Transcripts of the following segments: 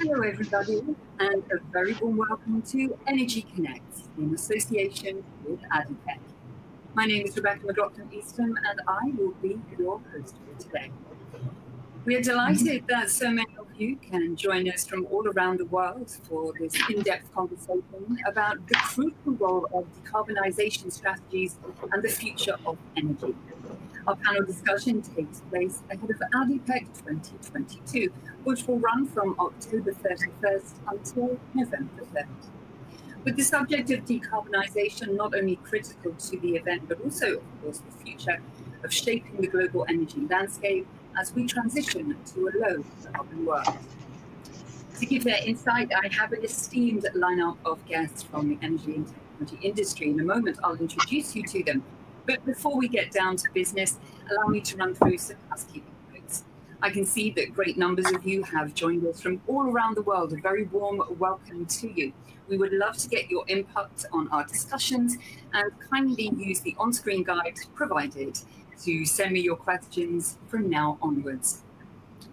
Hello, everybody, and a very warm welcome to Energy Connects in association with Aditech. My name is Rebecca McLaughlin-Easton, and I will be your host for today. We are delighted that so many of you can join us from all around the world for this in-depth conversation about the crucial role of decarbonisation strategies and the future of energy. Our panel discussion takes place ahead of ADIPEC 2022, which will run from October 31st until November 3rd. With the subject of decarbonisation not only critical to the event, but also, of course, the future of shaping the global energy landscape as we transition to a low-carbon world. To give their insight, I have an esteemed lineup of guests from the energy and technology industry. In a moment, I'll introduce you to them. But before we get down to business, allow me to run through some housekeeping notes. I can see that great numbers of you have joined us from all around the world. A very warm welcome to you. We would love to get your input on our discussions and kindly use the on-screen guide provided to send me your questions from now onwards.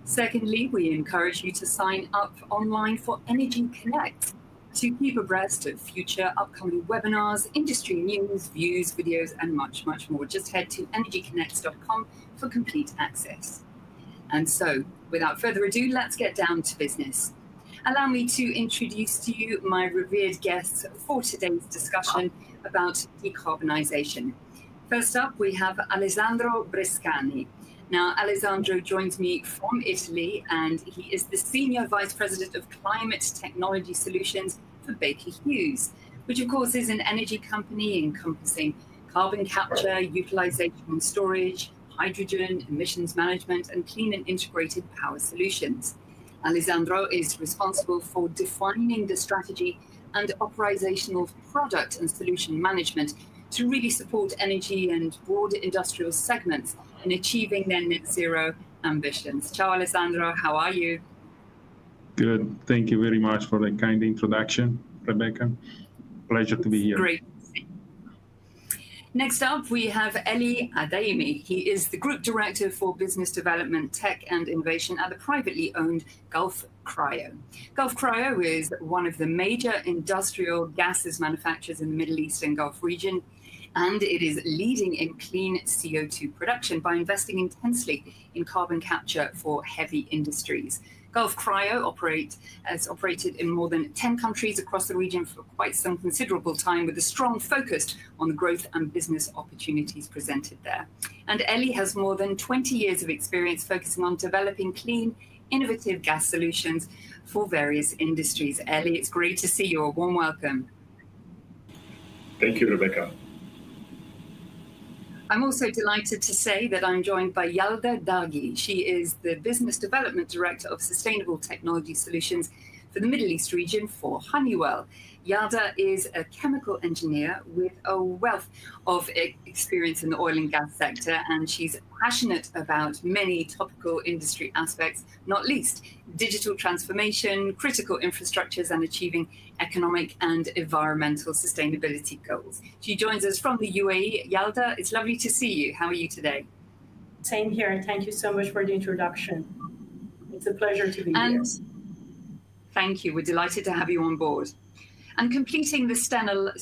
Secondly, we encourage you to sign up online for Energy Connect to keep abreast of future upcoming webinars, industry news, views, videos, and much, much more. Just head to energyconnects.com for complete access. And so, without further ado, let's get down to business. Allow me to introduce to you my revered guests for today's discussion about decarbonisation. First up, we have Alessandro Brescani. Now, Alessandro joins me from Italy, and he is the Senior Vice President of Climate Technology Solutions for Baker Hughes, which of course is an energy company encompassing carbon capture, utilization and storage, hydrogen, emissions management, and clean and integrated power solutions. Alessandro is responsible for defining the strategy and operational product and solution management to really support energy and broader industrial segments in achieving their net zero ambitions. Ciao, Alessandro, how are you? Good. Thank you very much for the kind introduction, Rebecca. Pleasure to be here. Great. Next up, we have Eli Adaimi. He is the Group Director for Business Development, Tech and Innovation at the privately owned Gulf Cryo. Gulf Cryo is one of the major industrial gases manufacturers in the Middle East and Gulf region, and it is leading in clean CO2 production by investing intensely in carbon capture for heavy industries. Gulf Cryo has operated in more than 10 countries across the region for quite some considerable time, with a strong focus on the growth and business opportunities presented there. And Eli has more than 20 years of experience focusing on developing clean, innovative gas solutions for various industries. Eli, it's great to see you. A warm welcome. Thank you, Rebecca. I'm also delighted to say that I'm joined by Yalda Daghi. She is the Business Development Director of Sustainable Technology Solutions for the Middle East region for Honeywell. Yalda is a chemical engineer with a wealth of experience in the oil and gas sector, and she's passionate about many topical industry aspects, not least digital transformation, critical infrastructures, and achieving economic and environmental sustainability goals. She joins us from the UAE. Yalda, it's lovely to see you. How are you today? Same here, and thank you so much for the introduction. It's a pleasure to be here. Thank you. We're delighted to have you on board. And completing the stellar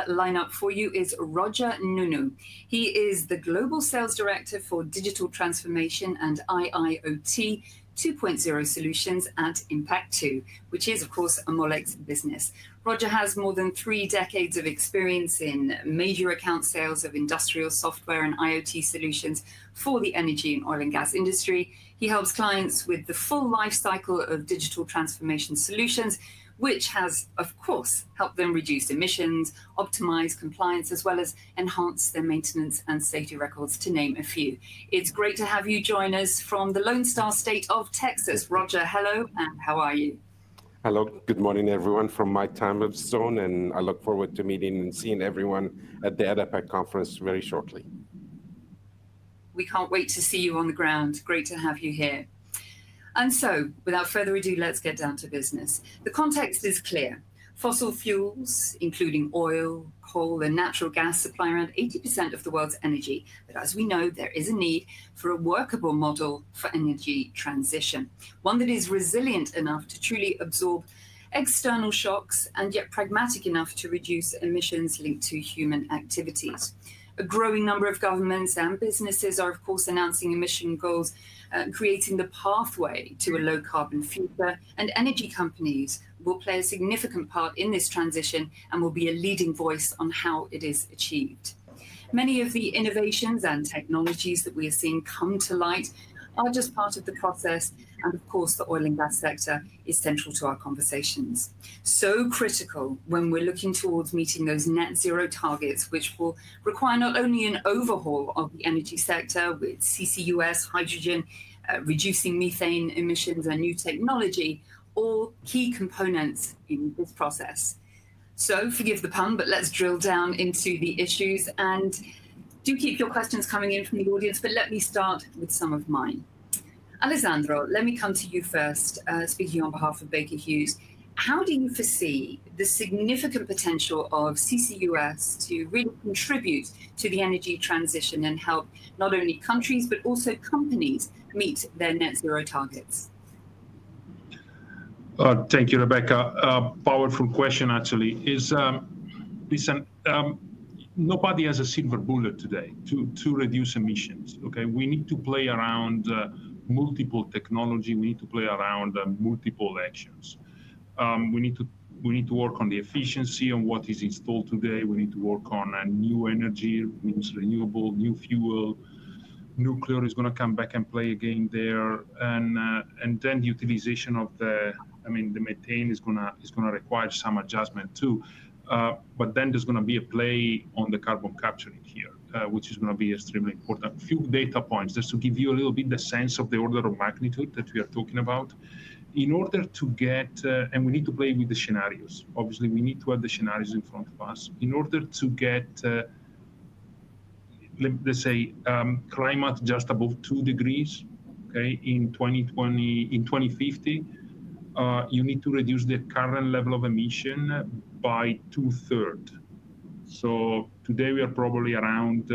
lineup for you is Roger Nunu. He is the Global Sales Director for Digital Transformation and IIoT 2.0 Solutions at Impact2, which is, of course, a Molex business. Roger has more than 3 decades of experience in major account sales of industrial software and IoT solutions for the energy and oil and gas industry. He helps clients with the full life cycle of digital transformation solutions, which has, of course, helped them reduce emissions, optimize compliance, as well as enhance their maintenance and safety records, to name a few. It's great to have you join us from the Lone Star State of Texas. Roger, hello, and how are you? Hello, good morning, everyone, from my time zone, and I look forward to meeting and seeing everyone at the ADIPEC conference very shortly. We can't wait to see you on the ground. Great to have you here. And so, without further ado, let's get down to business. The context is clear. Fossil fuels, including oil, coal, and natural gas, supply around 80% of the world's energy. But as we know, there is a need for a workable model for energy transition, one that is resilient enough to truly absorb external shocks and yet pragmatic enough to reduce emissions linked to human activities. A growing number of governments and businesses are, of course, announcing emission goals, creating the pathway to a low-carbon future, and energy companies will play a significant part in this transition and will be a leading voice on how it is achieved. Many of the innovations and technologies that we are seeing come to light are just part of the process, and of course the oil and gas sector is central to our conversations. So critical when we're looking towards meeting those net zero targets, which will require not only an overhaul of the energy sector with CCUS, hydrogen, reducing methane emissions and new technology, all key components in this process. So forgive the pun, but let's drill down into the issues, and do keep your questions coming in from the audience, but let me start with some of mine. Alessandro, let me come to you first, speaking on behalf of Baker Hughes. How do you foresee the significant potential of CCUS to really contribute to the energy transition and help not only countries, but also companies meet their net zero targets? Thank you, Rebecca. Powerful question, actually. Listen, nobody has a silver bullet today to reduce emissions. Okay, we need to play around multiple technology. We need to play around multiple actions. We need to work on the efficiency on what is installed today. We need to work on new energy, means renewable, new fuel. Nuclear is going to come back and play again there, and then the utilization of the methane is going to require some adjustment too. But then there's going to be a play on the carbon capturing here, which is going to be extremely important. A few data points just to give you a little bit the sense of the order of magnitude that we are talking about. In order to get, and we need to play with the scenarios. Obviously, we need to have the scenarios in front of us. In order to get, let's say, climate just above 2 degrees, okay, in 2050, you need to reduce the current level of emission by 2/3. So today we are probably around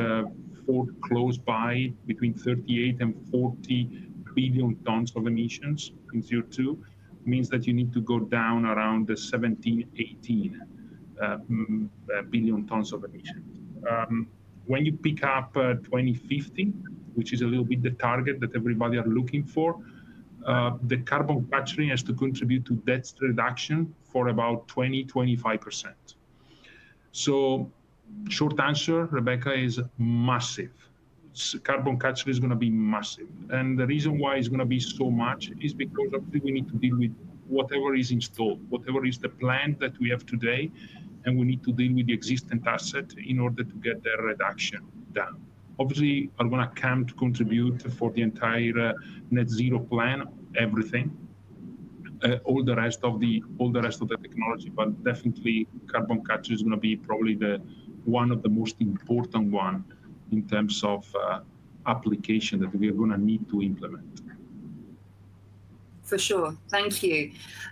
close by between 38 and 40 billion tons of emissions in CO2. Means that you need to go down around the 17, 18 billion tons of emissions. When you pick up 2050, which is a little bit the target that everybody are looking for, the carbon capturing has to contribute to that reduction for about 20-25%. So short answer, Rebecca, is massive. Carbon capture is going to be massive. And the reason why it's going to be so much is because obviously we need to deal with whatever is installed, whatever is the plan that we have today, and we need to deal with the existing asset in order to get the reduction down. Obviously, are going to come to contribute for the entire net zero plan, everything, all the rest of the technology, but definitely carbon capture is going to be probably one of the most important one in terms of application that we are going to need to implement. For sure, thank you.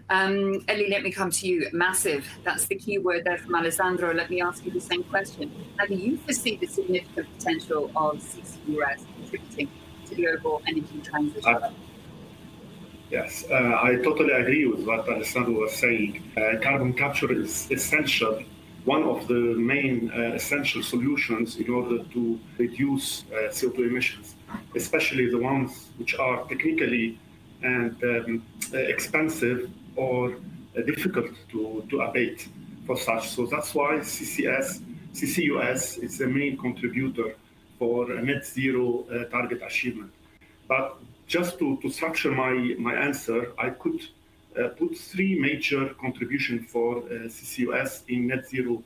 Ellie, let me come to you. Massive, that's the key word there from Alessandro. Let me ask you the same question. How do you foresee the significant potential of CCUS contributing to the overall energy transition? Yes, I totally agree with what Alessandro was saying. Carbon capture is essential, one of the main essential solutions in order to reduce CO2 emissions, especially the ones which are technically and expensive or difficult to abate for such. So that's why CCUS is the main contributor for a net zero target achievement. But just to structure my answer, I could put three major contributions for CCUS in net zero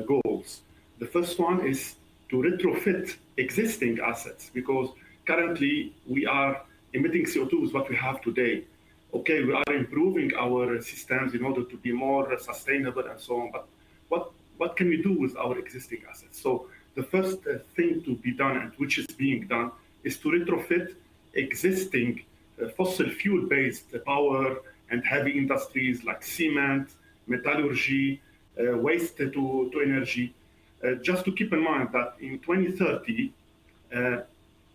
goals. The first one is to retrofit existing assets, because currently we are emitting CO2 with what we have today. Okay, we are improving our systems in order to be more sustainable and so on, but what can we do with our existing assets? So the first thing to be done, and which is being done, is to retrofit existing fossil fuel-based power and heavy industries like cement, metallurgy, waste to energy. Just to keep in mind that in 2030,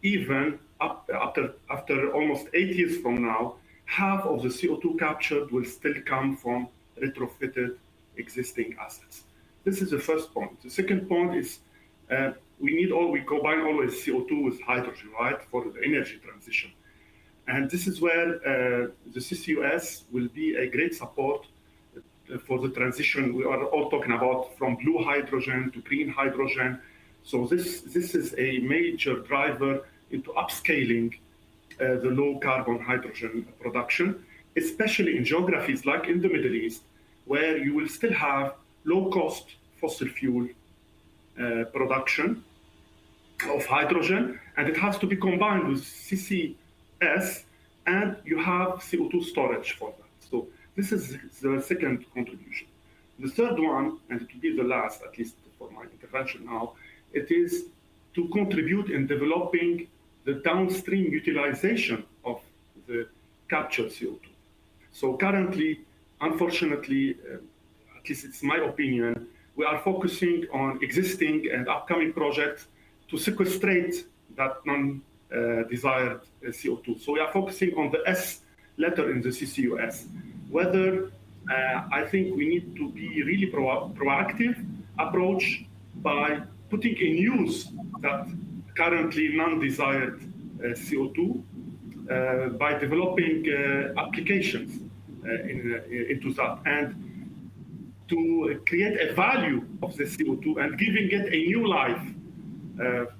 even after almost 8 years from now, half of the CO2 captured will still come from retrofitted existing assets. This is the first point. The second point is we combine always CO2 with hydrogen, right, for the energy transition. And this is where the CCUS will be a great support for the transition. We are all talking about from blue hydrogen to green hydrogen. So this is a major driver into upscaling the low carbon hydrogen production, especially in geographies like in the Middle East, where you will still have low cost fossil fuel production of hydrogen, and it has to be combined with CCS, and you have CO2 storage for that. So this is the second contribution. The third one, and it will be the last, at least for my intervention now, it is to contribute in developing the downstream utilization of the captured CO2. So currently, unfortunately, at least it's my opinion, we are focusing on existing and upcoming projects to sequestrate that non-desired CO2. So we are focusing on the S letter in the CCUS. Whether I think we need to be really proactive approach by putting in use that currently non-desired CO2 by developing applications into that, and to create a value of the CO2 and giving it a new life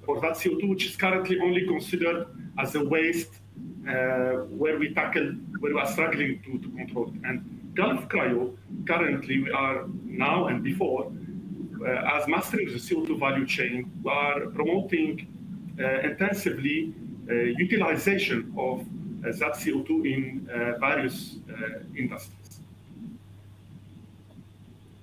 for that CO2, which is currently only considered as a waste where we are struggling to control it. And Gulf Cryo, currently we are now and before, as mastering the CO2 value chain, we are promoting intensively utilization of that CO2 in various industries.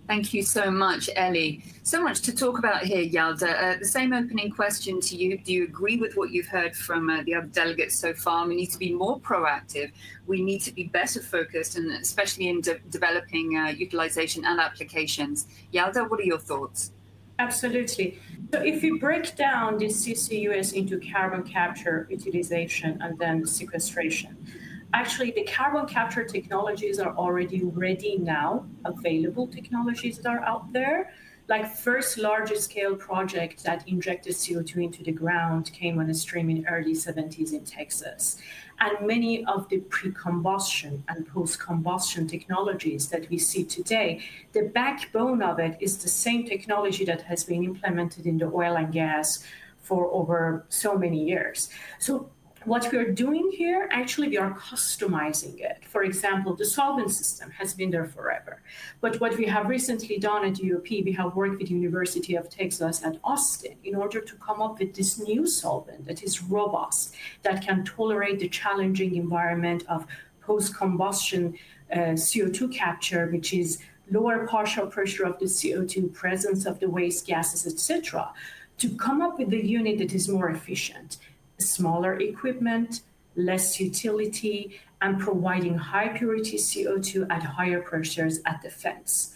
Thank you so much, Ellie. So much to talk about here, Yalda. The same opening question to you. Do you agree with what you've heard from the other delegates so far? We need to be more proactive. We need to be better focused, and especially in developing utilization and applications. Yalda, what are your thoughts? Absolutely. So if we break down the CCUS into carbon capture, utilization, and then sequestration, actually, the carbon capture technologies are already ready now, available technologies that are out there. Like first larger scale project that injected CO2 into the ground came on a stream in early 70s in Texas. And many of the pre-combustion and post-combustion technologies that we see today, the backbone of it is the same technology that has been implemented in the oil and gas for over so many years. So what we are doing here, actually, we are customizing it. For example, the solvent system has been there forever. But what we have recently done at UOP, we have worked with the University of Texas at Austin in order to come up with this new solvent that is robust, that can tolerate the challenging environment of post-combustion CO2 capture, which is lower partial pressure of the CO2, presence of the waste gases, etc., to come up with a unit that is more efficient. Smaller equipment, less utility, and providing high purity CO2 at higher pressures at the fence.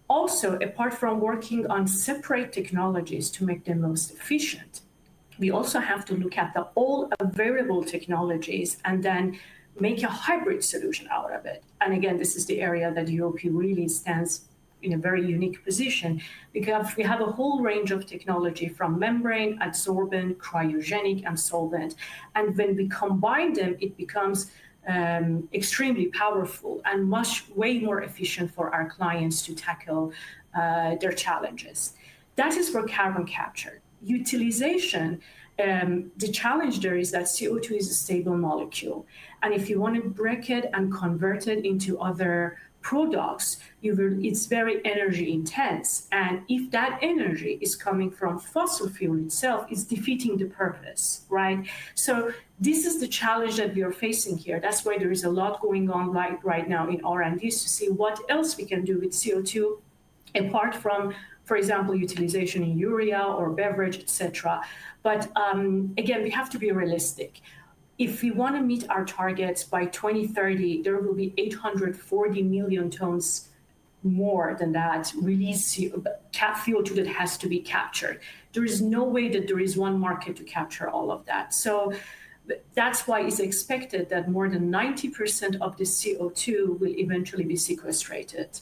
Also, apart from working on separate technologies to make them most efficient, we also have to look at all available technologies and then make a hybrid solution out of it. And again, this is the area that UOP really stands in a very unique position, because we have a whole range of technology from membrane, adsorbent, cryogenic, and solvent. And when we combine them, it becomes extremely powerful and way more efficient for our clients to tackle their challenges. That is for carbon capture. Utilization, the challenge there is that CO2 is a stable molecule. And if you want to break it and convert it into other products, it's very energy intense. And if that energy is coming from fossil fuel itself, it's defeating the purpose, right? So this is the challenge that we are facing here. That's why there is a lot going on right now in R&Ds to see what else we can do with CO2, apart from, for example, utilization in urea or beverage, etc. But again, we have to be realistic. If we want to meet our targets by 2030, there will be 840 million tons more than that, release CO2 that has to be captured. There is no way that there is one market to capture all of that. So that's why it's expected that more than 90% of the CO2 will eventually be sequestrated.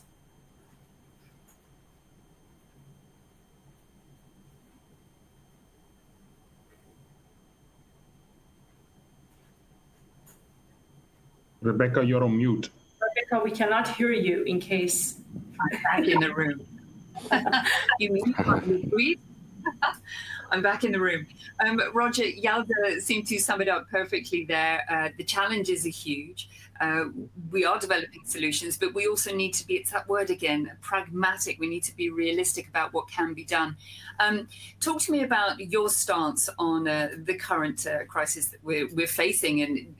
Rebecca, you're on mute. Rebecca, we cannot hear you in case. I'm back in the room. You mean please? I'm back in the room. Roger, Yalda seemed to sum it up perfectly there. The challenges are huge. We are developing solutions, but we also need to be, it's that word again, pragmatic. We need to be realistic about what can be done. Talk to me about your stance on the current crisis that we're facing and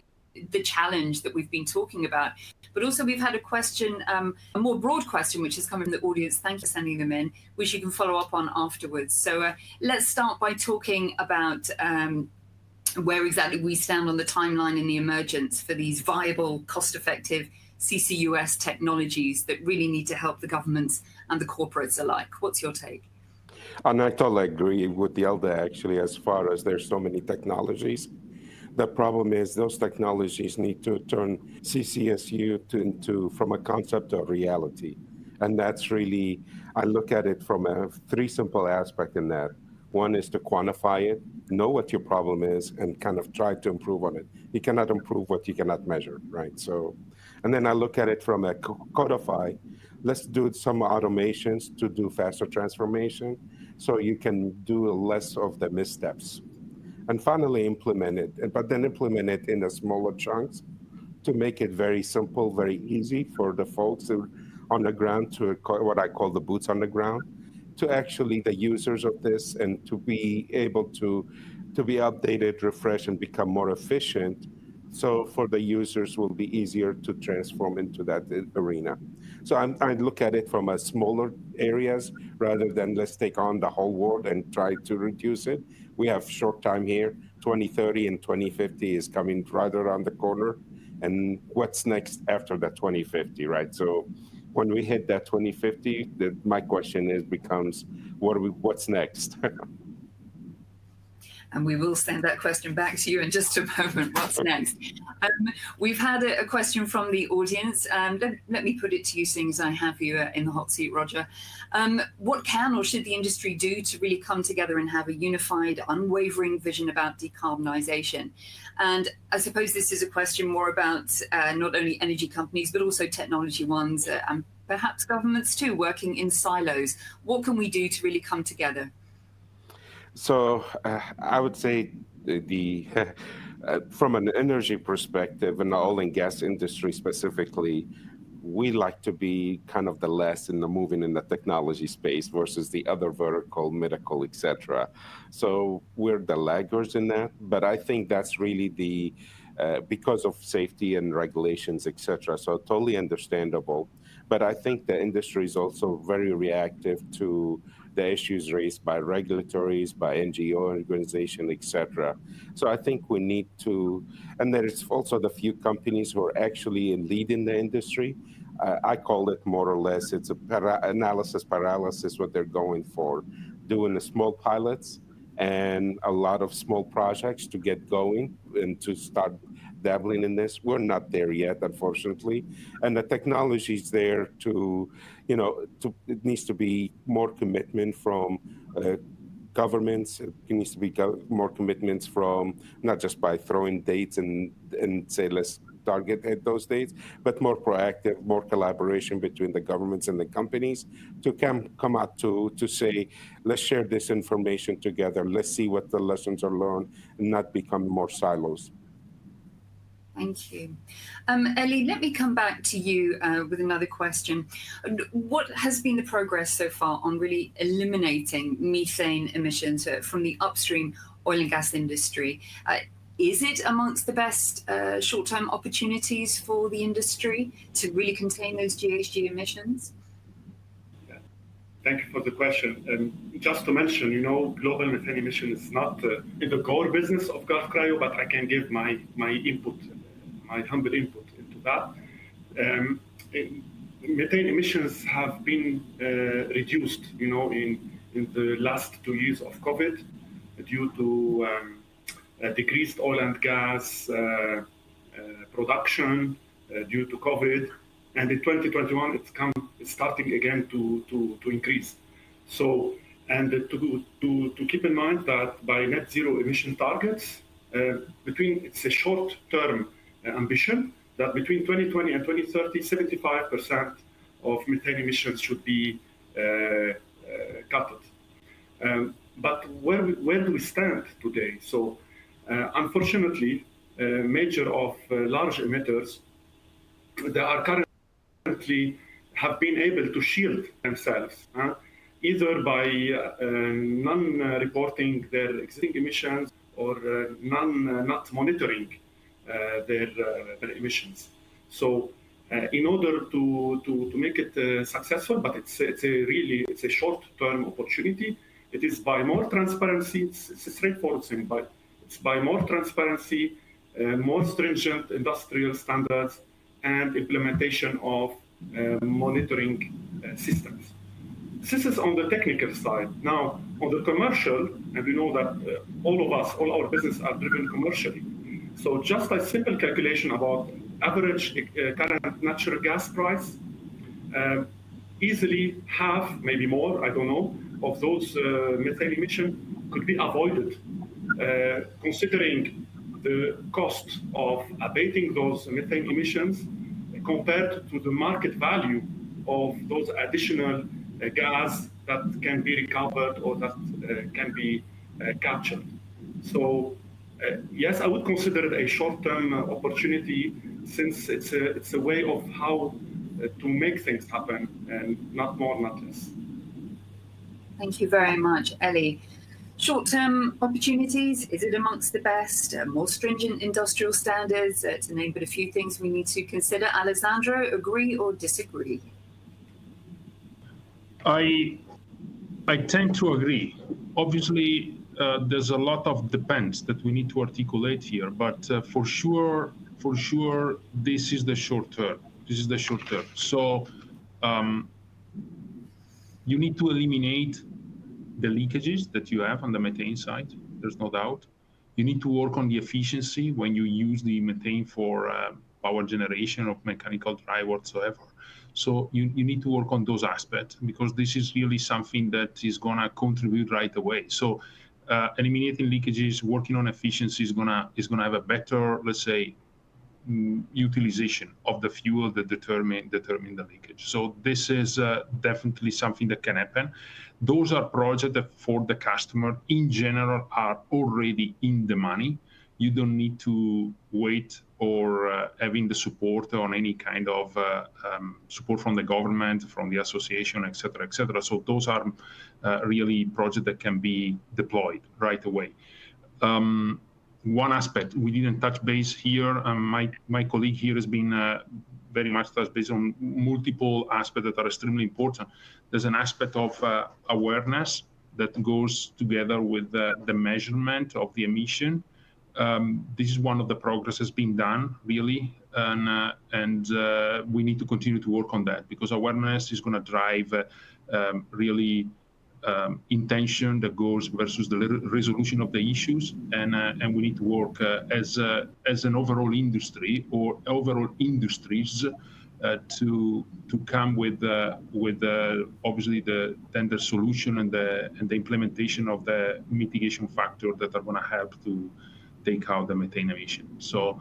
the challenge that we've been talking about. But also we've had a question, a more broad question, which has come from the audience. Thank you for sending them in, which you can follow up on afterwards. So let's start by talking about where exactly we stand on the timeline in the emergence for these viable, cost-effective CCUS technologies that really need to help the governments and the corporates alike. What's your take? And I totally agree with Yelda, actually, as far as there's so many technologies. The problem is those technologies need to turn CCSU into from a concept to a reality. And that's really, I look at it from three simple aspects in that. One is to quantify it, know what your problem is, and kind of try to improve on it. You cannot improve what you cannot measure, right? So, and then I look at it from a codify. Let's do some automations to do faster transformation so you can do less of the missteps. And finally implement it, but then implement it in the smaller chunks to make it very simple, very easy for the folks on the ground to what I call the boots on the ground, to actually the users of this and to be able to be updated, refresh, and become more efficient. So for the users will be easier to transform into that arena. So I look at it from a smaller areas rather than let's take on the whole world and try to reduce it. We have short time here. 2030 and 2050 is coming right around the corner. And what's next after that 2050, right? So when we hit that 2050, my question becomes, what's next? And we will send that question back to you in just a moment. What's next? We've had a question from the audience. Let me put it to you, seeing as I have you in the hot seat, Roger. What can or should the industry do to really come together and have a unified, unwavering vision about decarbonisation? And I suppose this is a question more about not only energy companies, but also technology ones, and perhaps governments too, working in silos. What can we do to really come together? So I would say from an energy perspective in the oil and gas industry specifically, we like to be kind of the last in the moving in the technology space versus the other vertical, medical, etc. So we're the laggards in that, but I think that's really because of safety and regulations, etc. So totally understandable. But I think the industry is also very reactive to the issues raised by regulatories, by NGO organization, etc. So I think we need to, and there's also the few companies who are actually leading the industry. I call it more or less, it's a analysis paralysis, what they're going for, doing the small pilots and a lot of small projects to get going and to start dabbling in this. We're not there yet, unfortunately. And the technology is there to, it needs to be more commitment from governments. It needs to be more commitments from, not just by throwing dates and say, let's target at those dates, but more proactive, more collaboration between the governments and the companies to come out to say, let's share this information together. Let's see what the lessons are learned and not become more silos. Thank you. Ellie, let me come back to you with another question. What has been the progress so far on really eliminating methane emissions from the upstream oil and gas industry? Is it amongst the best short-term opportunities for the industry to really contain those GHG emissions? Thank you for the question. Just to mention, global methane emission is not in the core business of Gulf Cryo, but I can give my input, my humble input into that. methane emissions have been reduced, in the last 2 years of COVID due to decreased oil and gas production due to COVID. And in 2021, it's starting again to increase. So, and to keep in mind that by net zero emission targets, it's a short-term ambition that between 2020 and 2030, 75% of methane emissions should be cut. But where do we stand today? So, unfortunately, major of large emitters, they are currently have been able to shield themselves, either by non-reporting their existing emissions or not monitoring their emissions. So in order to make it successful, but it's a short-term opportunity. It is by more transparency. It's a straightforward thing, but it's by more transparency, more stringent industrial standards, and implementation of monitoring systems. This is on the technical side. Now, on the commercial, and we know that all our businesses are driven commercially. So just a simple calculation about average current natural gas price, easily half, maybe more, I don't know, of those methane emissions could be avoided, considering the cost of abating those methane emissions compared to the market value of those additional gas that can be recovered or that can be captured. So yes, I would consider it a short-term opportunity, since it's a way of how to make things happen, and not more, not less. Thank you very much, Ellie. Short-term opportunities, is it amongst the best? More stringent industrial standards, to name but a few things we need to consider. Alessandro, agree or disagree? I tend to agree. Obviously, there's a lot of depends that we need to articulate here, but for sure, this is the short term. So you need to eliminate the leakages that you have on the methane side. There's no doubt. You need to work on the efficiency when you use the methane for power generation of mechanical drive whatsoever. So you need to work on those aspects, because this is really something that is going to contribute right away. So eliminating leakages, working on efficiency is gonna have a better, let's say, utilization of the fuel that determine the leakage. So this is definitely something that can happen. Those are projects that for the customer in general are already in the money. You don't need to wait or having the support on any kind of support from the government, from the association, et cetera, et cetera. So those are really projects that can be deployed right away. One aspect we didn't touch base here, my colleague here has been very much touched base on multiple aspects that are extremely important. There's an aspect of awareness that goes together with the measurement of the emission. This is one of the progress has been done, really, and we need to continue to work on that, because awareness is going to drive really intention that goes versus the resolution of the issues, and we need to work as an overall industry or overall industries to come with obviously the solution and the implementation of the mitigation factor that are going to help to take out the methane emission. So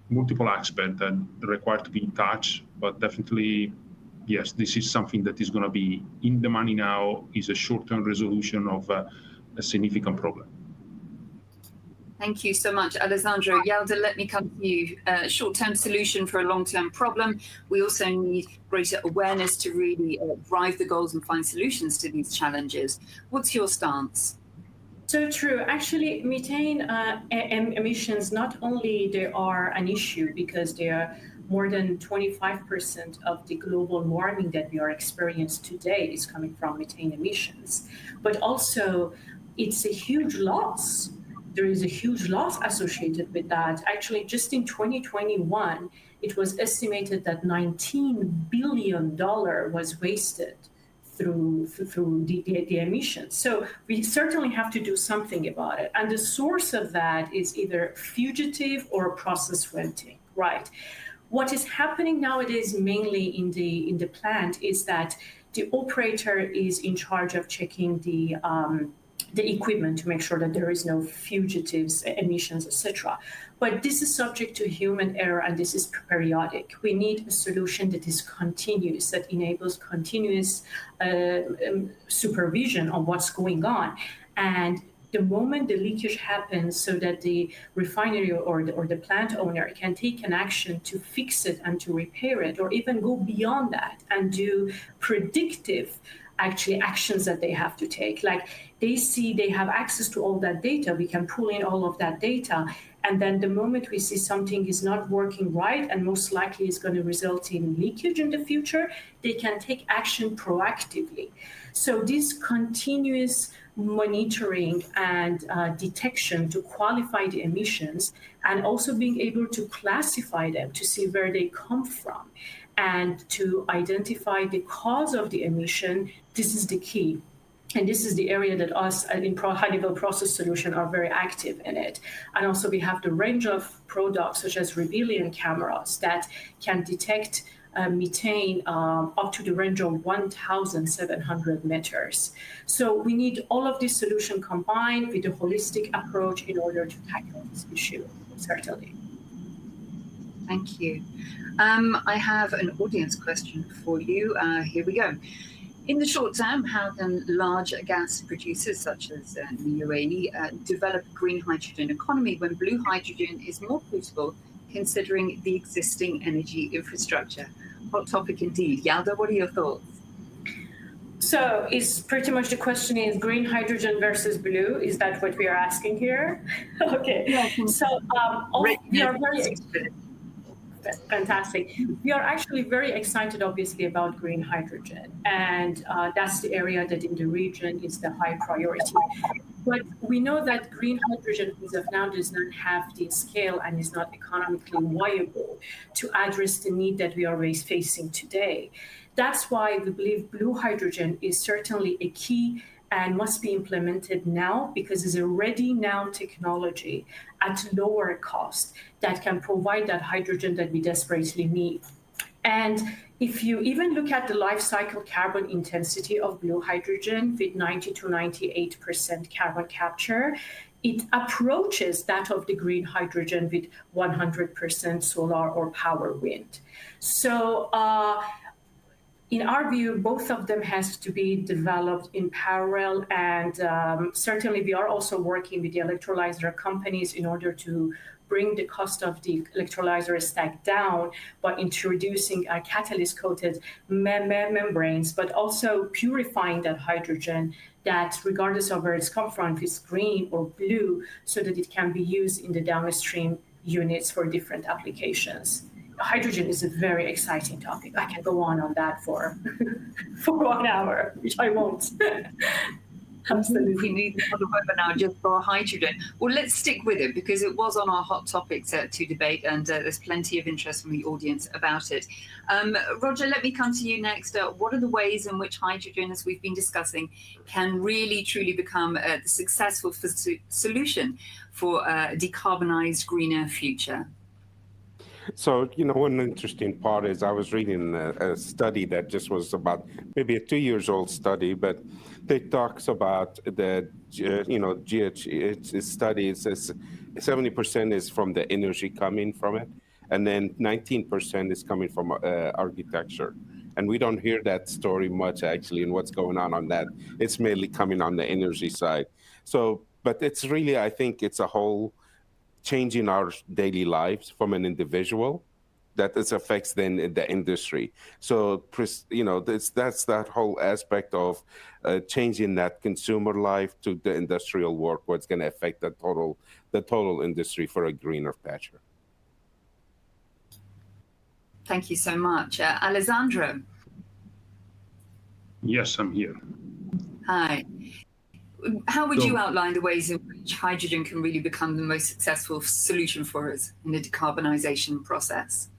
multiple aspects that require to be touched, but definitely, yes, this is something that is going to be in the money now, is a short-term resolution of a significant problem. Thank you so much, Alessandro. Yalda, let me come to you. Short-term solution for a long-term problem. We also need greater awareness to really drive the goals and find solutions to these challenges. What's your stance? So true. Actually, methane emissions, not only they are an issue because they are more than 25% of the global warming that we are experiencing today is coming from methane emissions, but also it's a huge loss there is a huge loss associated with that. Actually, just in 2021, it was estimated that $19 billion was wasted through the emissions. So we certainly have to do something about it. And the source of that is either fugitive or process venting, right? What is happening nowadays, mainly in the plant, is that the operator is in charge of checking the equipment to make sure that there is no fugitives, emissions, etc. But this is subject to human error, and this is periodic. We need a solution that is continuous, that enables continuous supervision on what's going on. And the moment the leakage happens, so that the refinery or the plant owner can take an action to fix it and to repair it, or even go beyond that and do predictive actions that they have to take. Like they have access to all that data, we can pull in all of that data, and then the moment we see something is not working right and most likely is going to result in leakage in the future, they can take action proactively. So this continuous monitoring and detection to qualify the emissions, and also being able to classify them to see where they come from and to identify the cause of the emission, this is the key. And this is the area that us in high-level process solution are very active in it. And also we have the range of products such as Rebellion cameras that can detect methane up to the range of 1,700 meters. So we need all of this solution combined with a holistic approach in order to tackle this issue, certainly. Thank you. I have an audience question for you. Here we go. In the short term, how can large gas producers such as the UAE develop a green hydrogen economy when blue hydrogen is more suitable considering the existing energy infrastructure? Hot topic indeed. Yalda, what are your thoughts? So is pretty much the question is green hydrogen versus blue? Is that what we are asking here? Okay. Yeah. So we are very fantastic. We are actually very excited, obviously, about green hydrogen. And that's the area that in the region is the high priority. But we know that green hydrogen, as of now, does not have the scale and is not economically viable to address the need that we are facing today. That's why we believe blue hydrogen is certainly a key and must be implemented now, because it's a ready now technology at lower cost that can provide that hydrogen that we desperately need. And if you even look at the life cycle carbon intensity of blue hydrogen with 90 to 98% carbon capture, it approaches that of the green hydrogen with 100% solar or power wind. So in our view, both of them has to be developed in parallel, and certainly we are also working with the electrolyzer companies in order to bring the cost of the electrolyzer stack down by introducing catalyst-coated membranes, but also purifying that hydrogen that, regardless of where it's come from, if it's green or blue, so that it can be used in the downstream units for different applications. Hydrogen is a very exciting topic. I can go on that for 1 hour, which I won't. Absolutely. We need another webinar just for hydrogen. Well, let's stick with it because it was on our hot topics to debate, and there's plenty of interest from the audience about it. Roger, let me come to you next. What are the ways in which hydrogen, as we've been discussing, can really truly become the successful solution for a decarbonized, greener future? So, one interesting part is I was reading a study that just was about maybe a 2 years old study, but it talks about the, GH study. It says 70% is from the energy coming from it, and then 19% is coming from architecture. And we don't hear that story much, actually, and what's going on that. It's mainly coming on the energy side. So, but it's really, I think it's a whole changing our daily lives from an individual that this affects then the industry. So, that's that whole aspect of changing that consumer life to the industrial work, what's going to affect the total industry for a greener future. Thank you so much. Alessandro. Yes, I'm here. Hi. How would you outline the ways in which hydrogen can really become the most successful solution for us in the decarbonisation process?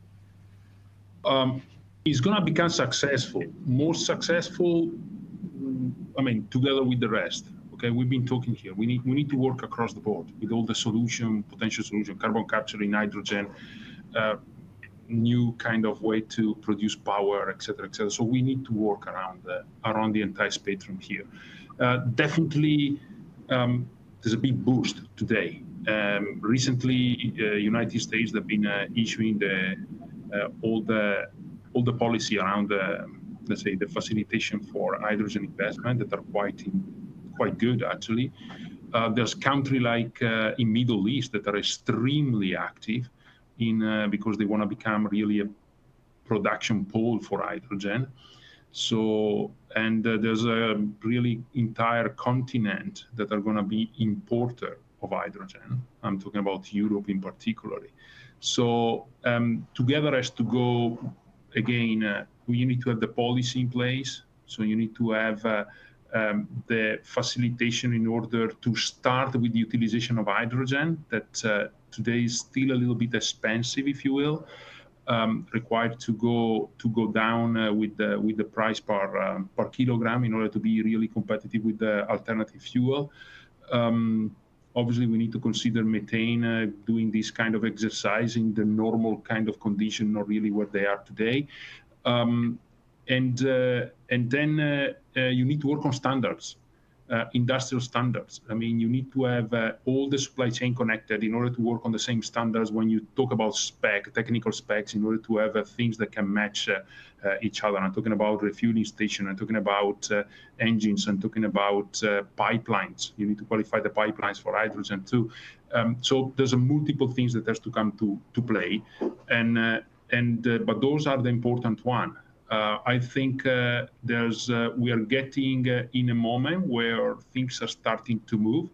It's going to become successful, more successful, I mean, together with the rest. Okay, we've been talking here. We need to work across the board with all the potential solution, carbon capture in hydrogen, new kind of way to produce power, et cetera, et cetera. So we need to work around the entire spectrum here. Definitely, there's a big boost today. Recently, United States have been issuing all the policy around let's say the facilitation for hydrogen investment that are quite good actually. There's country like in Middle East that are extremely active in because they want to become really a production pole for hydrogen. So, and there's a really entire continent that are going to be importer of hydrogen. I'm talking about Europe in particular. So together has to go, again, we need to have the policy in place. So you need to have the facilitation in order to start with the utilization of hydrogen that today is still a little bit expensive, if you will. Required to go down with the price per kilogram in order to be really competitive with the alternative fuel. Obviously, we need to consider methane doing this kind of exercise in the normal kind of condition, not really where they are today. And then you need to work on standards. Industrial standards. I mean, you need to have all the supply chain connected in order to work on the same standards when you talk about technical specs, in order to have things that can match each other. I'm talking about refueling station, I'm talking about engines, I'm talking about pipelines. You need to qualify the pipelines for hydrogen too. So there's a multiple things that has to come to play, but those are the important one. I think we are getting in a moment where things are starting to move.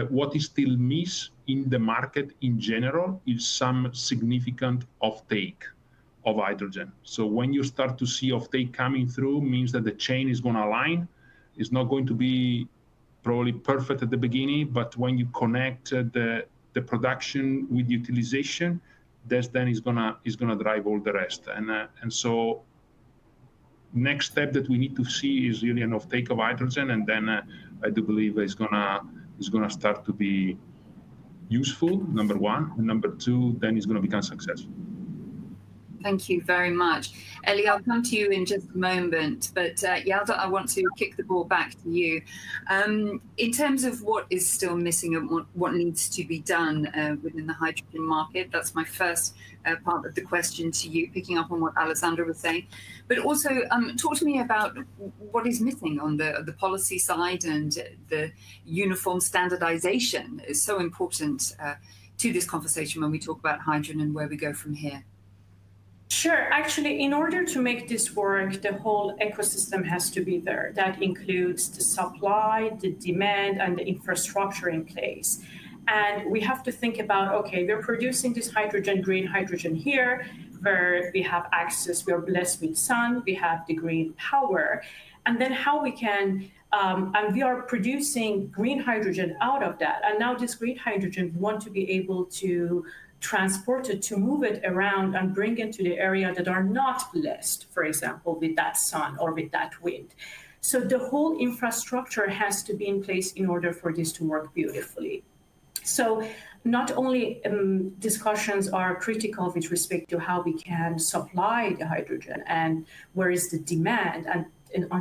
What is still missing in the market in general is some significant offtake of hydrogen. So when you start to see offtake coming through, means that the chain is going to align. It's not going to be probably perfect at the beginning, but when you connect the production with utilization, that then is gonna drive all the rest. And so next step that we need to see is really an offtake of hydrogen, and then I do believe it's gonna start to be useful, number one, and number two, then it's gonna become successful. Thank you very much. Ellie, I'll come to you in just a moment, but Yalda, I want to kick the ball back to you. In terms of what is still missing and what needs to be done within the hydrogen market, that's my first part of the question to you, picking up on what Alessandra was saying. But also talk to me about what is missing on the policy side, and the uniform standardization is so important to this conversation when we talk about hydrogen and where we go from here. Sure. Actually, in order to make this work, the whole ecosystem has to be there. That includes the supply, the demand, and the infrastructure in place. And we have to think about, okay, we're producing this hydrogen, green hydrogen here, where we have access, we are blessed with sun, we have the green power. And then how we can, and we are producing green hydrogen out of that. And now this green hydrogen, we want to be able to transport it, to move it around and bring it to the area that are not blessed, for example, with that sun or with that wind. So the whole infrastructure has to be in place in order for this to work beautifully. So not only discussions are critical with respect to how we can supply the hydrogen and where is the demand, and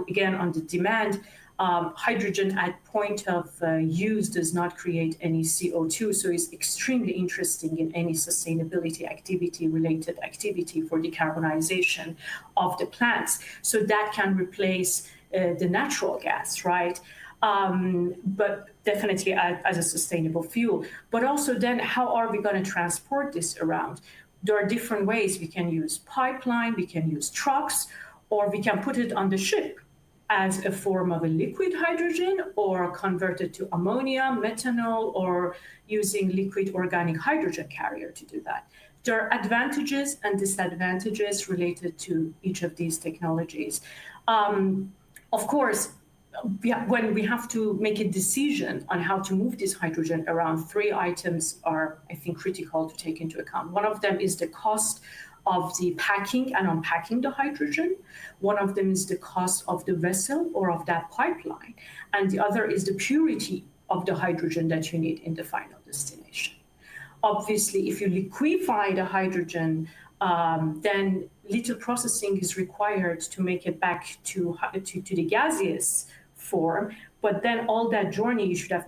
again, on the demand, hydrogen at point of use does not create any CO2, so it's extremely interesting in any sustainability activity, related activity for decarbonization of the plants. So that can replace the natural gas, right? But definitely as a sustainable fuel. But also then, how are we going to transport this around? There are different ways. We can use pipeline, we can use trucks, or we can put it on the ship as a form of a liquid hydrogen, or convert it to ammonia, methanol, or using liquid organic hydrogen carrier to do that. There are advantages and disadvantages related to each of these technologies. Of course, when we have to make a decision on how to move this hydrogen around, three items are, I think, critical to take into account. One of them is the cost of the packing and unpacking the hydrogen. One of them is the cost of the vessel or of that pipeline. And the other is the purity of the hydrogen that you need in the final destination. Obviously, if you liquefy the hydrogen, then little processing is required to make it back to the gaseous form. But then all that journey, you should have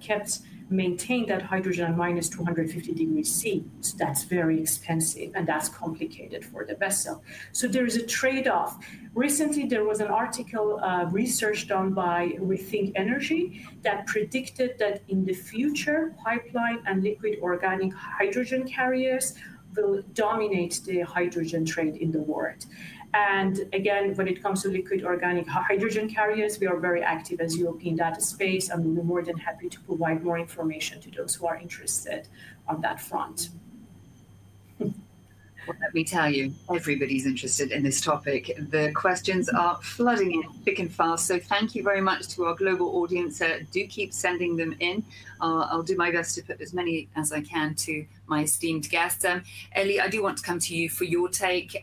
maintained that hydrogen at minus 250 degrees C. So that's very expensive and that's complicated for the vessel. So there is a trade-off. Recently, there was an article research done by Rethink Energy that predicted that in the future, pipeline and liquid organic hydrogen carriers will dominate the hydrogen trade in the world. And again, when it comes to liquid organic hydrogen carriers, we are very active as UOP in that space, and we're more than happy to provide more information to those who are interested on that front. Well, let me tell you, everybody's interested in this topic. The questions are flooding in thick and fast. So thank you very much to our global audience. Do keep sending them in. I'll do my best to put as many as I can to my esteemed guests. Ellie, I do want to come to you for your take.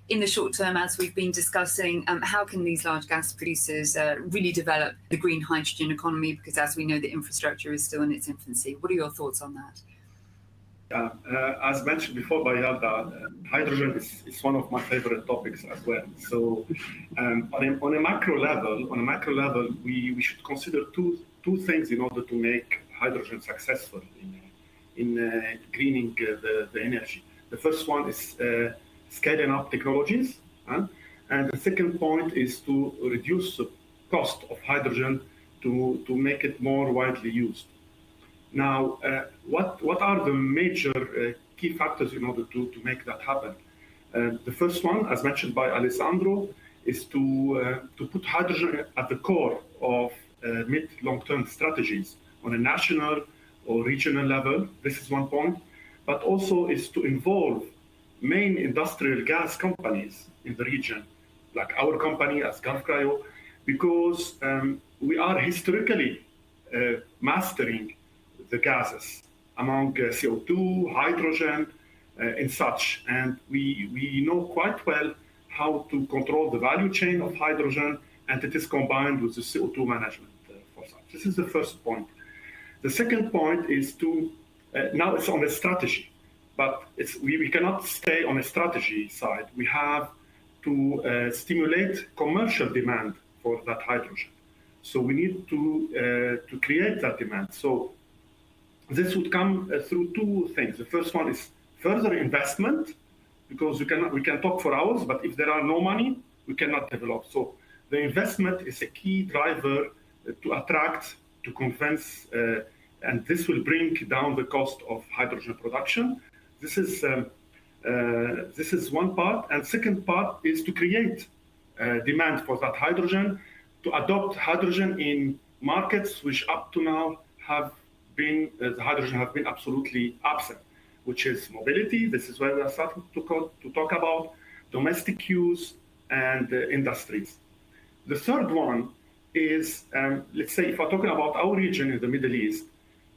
In the short term, as we've been discussing, how can these large gas producers really develop the green hydrogen economy? Because as we know, the infrastructure is still in its infancy. What are your thoughts on that? As mentioned before by Yalda, hydrogen is one of my favorite topics as well. So on a macro level, we should consider two things in order to make hydrogen successful in greening the energy. The first one is scaling up technologies, and the second point is to reduce the cost of hydrogen to make it more widely used. Now, what are the major key factors in order to make that happen? The first one, as mentioned by Alessandro, is to put hydrogen at the core of mid-long-term strategies on a national or regional level. This is one point, but also is to involve main industrial gas companies in the region, like our company as Gulf Cryo, because we are historically mastering the gases among CO2, hydrogen, and such. And we know quite well how to control the value chain of hydrogen, and it is combined with the CO2 management for such. This is the first point. The second point is to, now it's on a strategy, but we cannot stay on a strategy side. We have to stimulate commercial demand for that hydrogen. So we need to create that demand. So this would come through two things. The first one is further investment, because we can talk for hours, but if there are no money, we cannot develop. So the investment is a key driver to attract, to convince, and this will bring down the cost of hydrogen production. This is one part, and second part is to create demand for that hydrogen, to adopt hydrogen in markets which up to now the hydrogen have been absolutely absent, which is mobility. This is where we are starting to talk about domestic use and industries. The third one is, let's say, if we're talking about our region in the Middle East,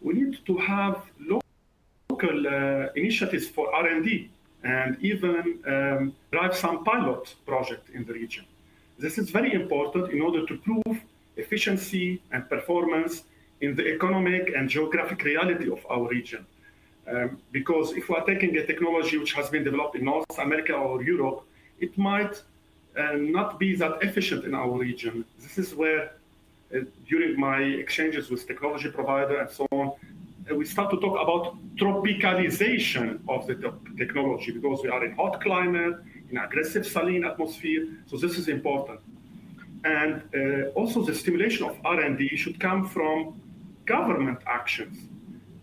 we need to have local initiatives for R&D and even drive some pilot project in the region. This is very important in order to prove efficiency and performance in the economic and geographic reality of our region. Because if we are taking a technology which has been developed in North America or Europe, it might not be that efficient in our region. This is where, during my exchanges with technology provider and so on, we start to talk about tropicalization of the technology, because we are in hot climate, in aggressive saline atmosphere, so this is important. And also the stimulation of R&D should come from government actions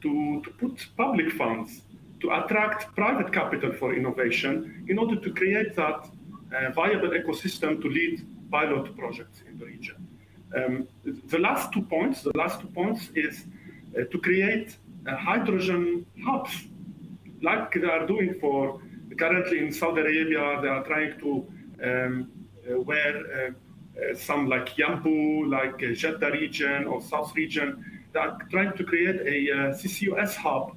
to put public funds, to attract private capital for innovation in order to create that viable ecosystem to lead pilot projects in the region. The last two points is to create hydrogen hubs, like they are doing currently in Saudi Arabia. They are trying to where some like Yambu, like Jeddah region or South region, that are trying to create a CCUS hub.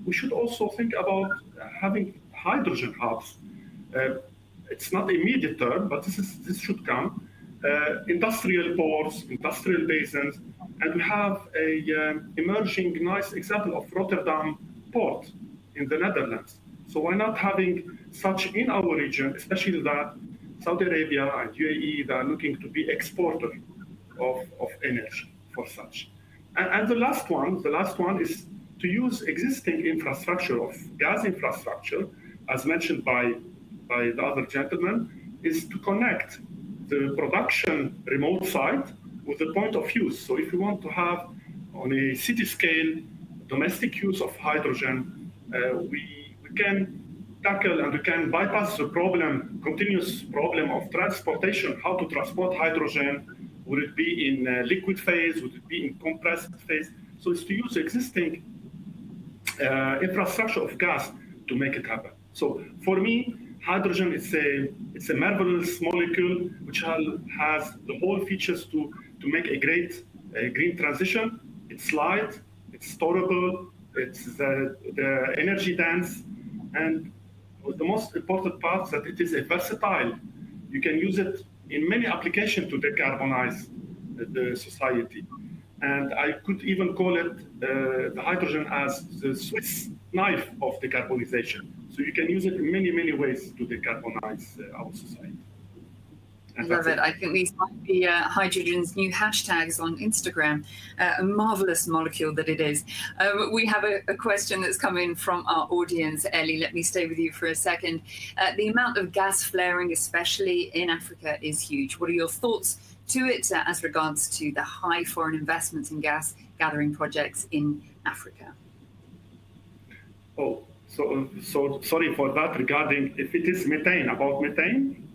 We should also think about having hydrogen hubs. It's not immediate term, but this should come. Industrial ports, industrial basins, and we have a emerging nice example of Rotterdam port in the Netherlands. So why not having such in our region, especially that Saudi Arabia and UAE, they are looking to be exporter of energy for such. And the last one is to use existing infrastructure of gas infrastructure, as mentioned by the other gentleman, is to connect the production remote site with the point of use. So if we want to have on a city scale domestic use of hydrogen, we can tackle and we can bypass the continuous problem of transportation, how to transport hydrogen. Would it be in liquid phase? Would it be in compressed phase? So it's to use existing infrastructure of gas to make it happen. So for me, hydrogen it's a marvelous molecule which has the whole features to make a great green transition. It's light, it's storable, it's the energy dense, and the most important part is that it is a versatile. You can use it in many applications to decarbonize the society. And I could even call it the hydrogen as the Swiss knife of decarbonization. So you can use it in many, many ways to decarbonize our society. I love it. I think these might be hydrogen's new hashtags on Instagram. A marvelous molecule that it is. We have a question that's come in from our audience. Ellie, let me stay with you for a second. The amount of gas flaring, especially in Africa, is huge. What are your thoughts to it as regards to the high foreign investments in gas gathering projects in Africa? Oh, so sorry for that. Regarding if it is methane, about methane?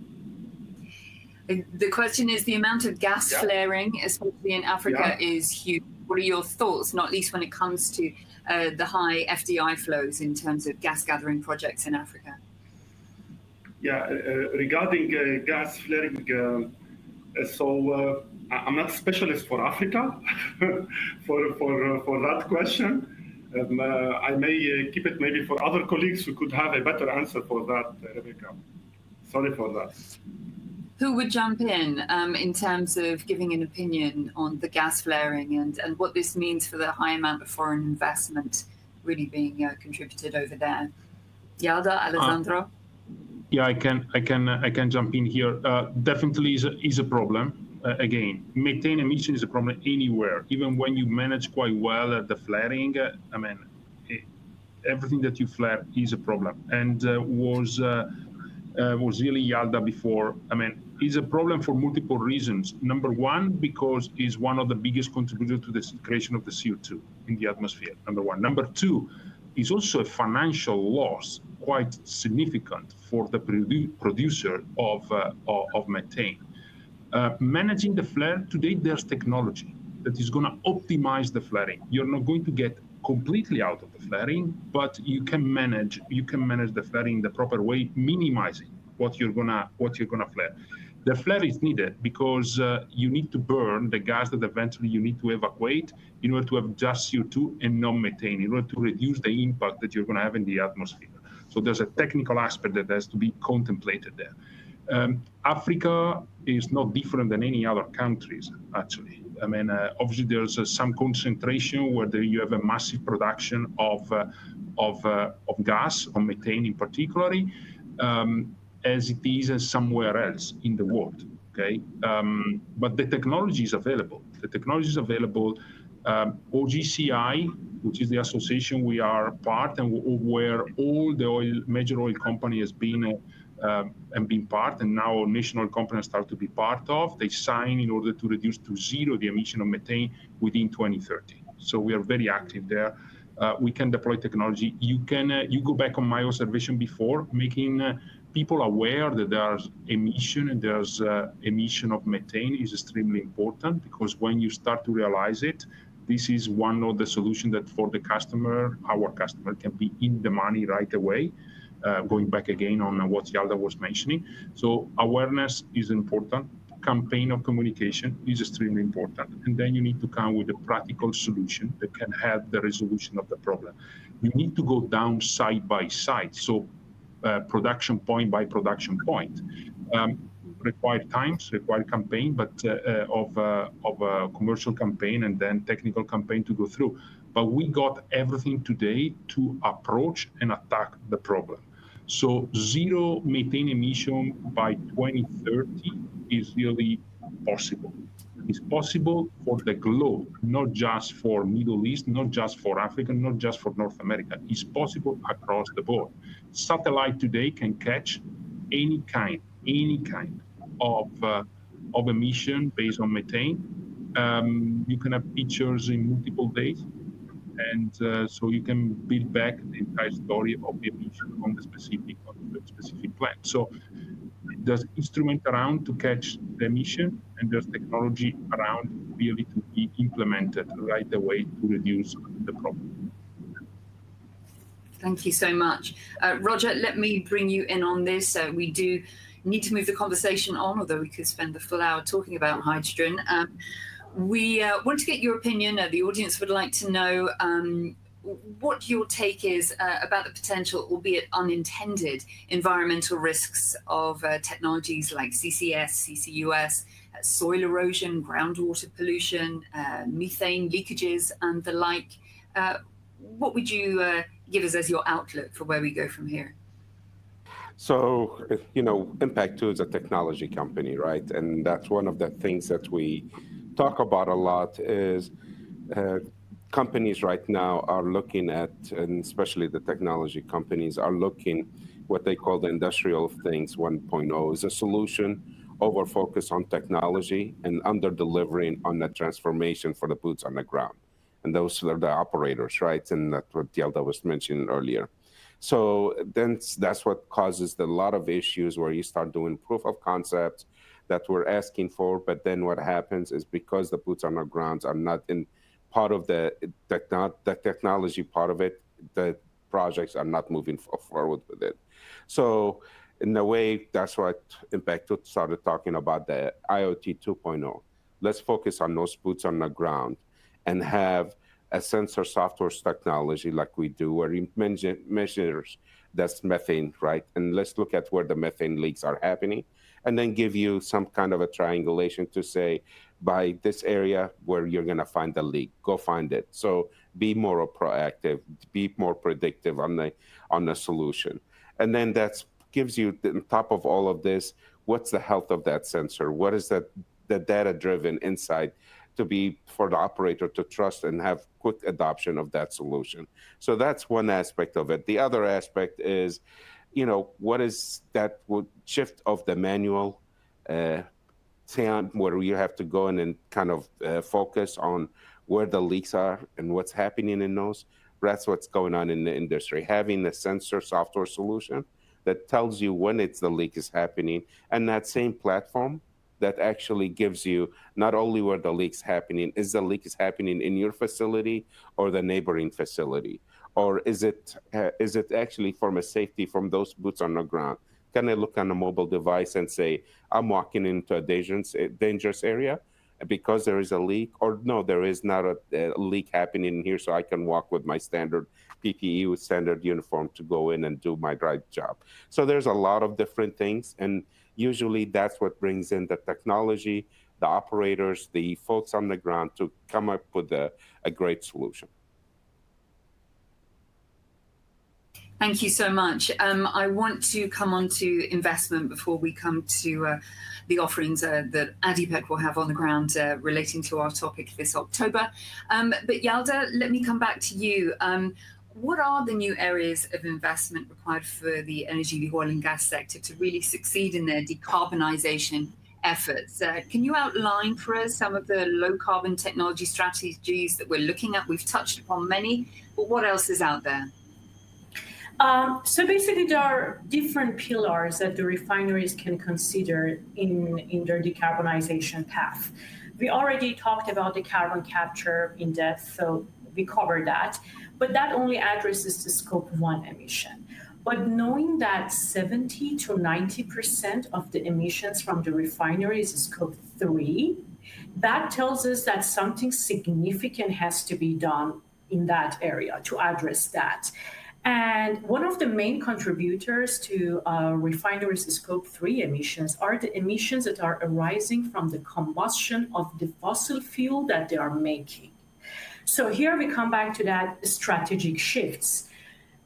The question is the amount of gas flaring, especially in Africa, is huge. What are your thoughts, not least when it comes to the high FDI flows in terms of gas gathering projects in Africa? Yeah, regarding gas flaring, so I'm not a specialist for Africa for that question. I may keep it maybe for other colleagues who could have a better answer for that, Rebecca. Sorry for that. Who would jump in terms of giving an opinion on the gas flaring and what this means for the high amount of foreign investment really being contributed over there? Yalda, Alessandro? Yeah, I can jump in here. Definitely is a problem. Again, methane emission is a problem anywhere. Even when you manage quite well the flaring, I mean, everything that you flare is a problem. And was really Yalda before. I mean, it's a problem for multiple reasons. Number one, because it's one of the biggest contributors to the creation of the CO2 in the atmosphere, number one. Number two, is also a financial loss, quite significant for the producer of methane. Managing the flare, today there's technology that is going to optimize the flaring. You're not going to get completely out of the flaring, but you can manage the flaring the proper way, minimizing what you're gonna flare. The flare is needed because you need to burn the gas that eventually you need to evacuate in order to have just CO2 and no methane, in order to reduce the impact that you're going to have in the atmosphere. So there's a technical aspect that has to be contemplated there. Africa is not different than any other countries, actually. I mean, obviously there's some concentration where you have a massive production of gas, of methane in particular, as it is somewhere else in the world. Okay, but the technology is available. The technology is available. OGCI, which is the association we are part and where all the major oil company has been and been part, and now national companies start to be part of. They sign in order to reduce to zero the emission of methane within 2030. So we are very active there. We can deploy technology. You go back on my observation before, making people aware that there's emission and there's emission of methane is extremely important, because when you start to realize it, this is one of the solutions that for the customer, our customer, can be in the money right away. Going back again on what Yalda was mentioning. So awareness is important. campaign of communication is extremely important. And then you need to come with a practical solution that can help the resolution of the problem. You need to go down side by side. So production point by production point. Require times, require campaign, but of a commercial campaign and then technical campaign to go through. But we got everything today to approach and attack the problem. So zero methane emission by 2030 is really possible. It's possible for the globe, not just for Middle East, not just for Africa, not just for North America. It's possible across the board. Satellite today can catch any kind of emission based on methane. You can have pictures in multiple days. And so you can build back the entire story of the emission on the specific plant. So there's instrument around to catch the emission, and there's technology around really to be implemented right away to reduce the problem. Thank you so much. Roger, let me bring you in on this. We do need to move the conversation on, although we could spend the full hour talking about hydrogen. We want to get your opinion. The audience would like to know what your take is about the potential, albeit unintended, environmental risks of technologies like CCS, CCUS, soil erosion, groundwater pollution, methane leakages, and the like. What would you give us as your outlook for where we go from here? So, Impact2 is a technology company, right? And that's one of the things that we talk about a lot is companies right now are looking at, and especially the technology companies are looking what they call the industrial things 1.0 is a solution over focus on technology and under delivering on the transformation for the boots on the ground. And those are the operators, right? And that's what Yelda was mentioning earlier. So then that's what causes a lot of issues where you start doing proof of concepts that we're asking for, but then what happens is because the boots on the ground are not in part of the technology part of it, the projects are not moving forward with it. So in a way, that's what Impact2 started talking about, the IoT 2.0. Let's focus on those boots on the ground and have a sensor software technology like we do, where it measures that's methane, right? And let's look at where the methane leaks are happening, and then give you some kind of a triangulation to say, by this area where you're gonna find the leak, go find it. So be more proactive, be more predictive on the solution. And then that gives you, on top of all of this, what's the health of that sensor? What is the data-driven insight to be for the operator to trust and have quick adoption of that solution? So that's one aspect of it. The other aspect is, what is that shift of the manual sound where you have to go in and kind of focus on where the leaks are and what's happening in those. That's what's going on in the industry. Having a sensor software solution that tells you when the leak is happening, and that same platform that actually gives you not only where the leak's happening, is the leak is happening in your facility or the neighboring facility? Or is it actually from a safety from those boots on the ground? Can I look on a mobile device and say, I'm walking into a dangerous area because there is a leak? Or no, there is not a leak happening in here, so I can walk with my standard PPE, with standard uniform to go in and do my right job. So there's a lot of different things, and usually that's what brings in the technology, the operators, the folks on the ground to come up with a great solution. Thank you so much. I want to come on to investment before we come to the offerings that ADIPEC will have on the ground relating to our topic this October. But Yelda, let me come back to you. What are the new areas of investment required for the energy, the oil and gas sector to really succeed in their decarbonisation efforts? Can you outline for us some of the low carbon technology strategies that we're looking at? We've touched upon many, but what else is out there? So basically, there are different pillars that the refineries can consider in their decarbonization path. We already talked about the carbon capture in depth, so we covered that, but that only addresses the scope 1 emission. But knowing that 70 to 90% of the emissions from the refineries is Scope 3, that tells us that something significant has to be done in that area to address that. And one of the main contributors to refineries' Scope 3 emissions are the emissions that are arising from the combustion of the fossil fuel that they are making. So here we come back to that strategic shifts.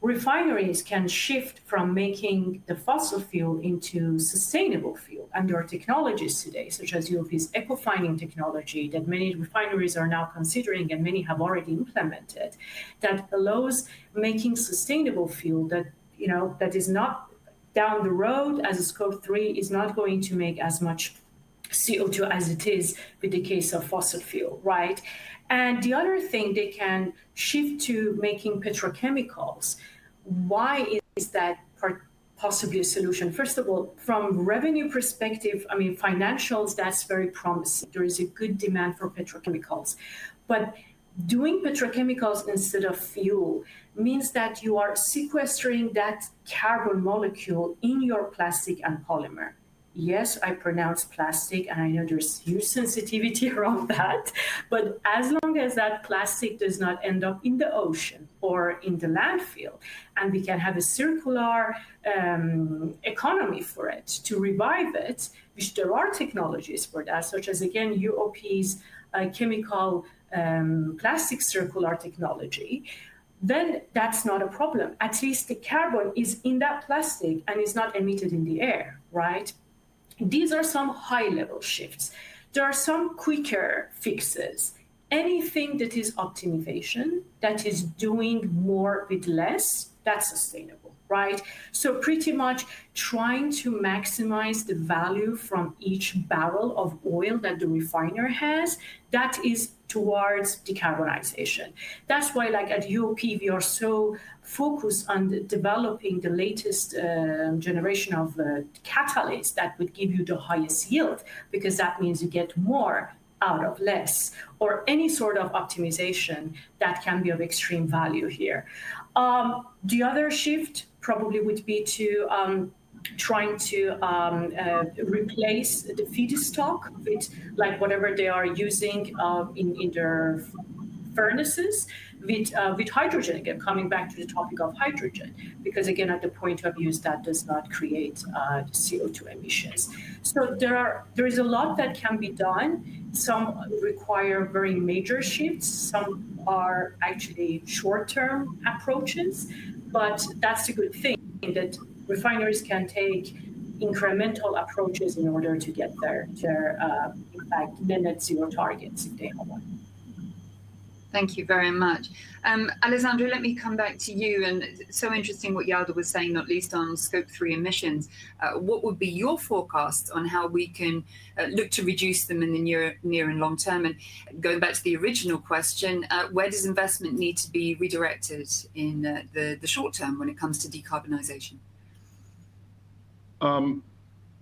Refineries can shift from making the fossil fuel into sustainable fuel. And there are technologies today, such as UOP's eco-fining technology that many refineries are now considering and many have already implemented, that allows making sustainable fuel that, that is not down the road as a Scope 3 is not going to make as much CO2 as it is with the case of fossil fuel, right? And the other thing, they can shift to making petrochemicals. Why is that possibly a solution? First of all, from revenue perspective, financials, that's very promising. There is a good demand for petrochemicals. But doing petrochemicals instead of fuel means that you are sequestering that carbon molecule in your plastic and polymer. Yes, I pronounce plastic, and I know there's huge sensitivity around that. But as long as that plastic does not end up in the ocean or in the landfill, and we can have a circular economy for it to revive it, which there are technologies for that, such as, again, UOP's chemical plastic circular technology, then that's not a problem. At least the carbon is in that plastic and is not emitted in the air, right? These are some high-level shifts. There are some quicker fixes. Anything that is optimization, that is doing more with less, that's sustainable, right? So pretty much trying to maximize the value from each barrel of oil that the refiner has, that is towards decarbonization. That's why, like at UOP, we are so focused on developing the latest generation of catalysts that would give you the highest yield, because that means you get more out of less, or any sort of optimization that can be of extreme value here. The other shift probably would be to trying to replace the feedstock with like whatever they are using in their furnaces with hydrogen, again, coming back to the topic of hydrogen, because again, at the point of use, that does not create CO2 emissions. So there is a lot that can be done. Some require very major shifts. Some are actually short-term approaches, but that's a good thing that refineries can take incremental approaches in order to get their in fact, net zero targets if they have one. Thank you very much. Alessandro, let me come back to you. And so interesting what Yalda was saying, not least on Scope 3 emissions. What would be your forecasts on how we can look to reduce them in the near and long term? And going back to the original question, where does investment need to be redirected in the short term when it comes to decarbonisation?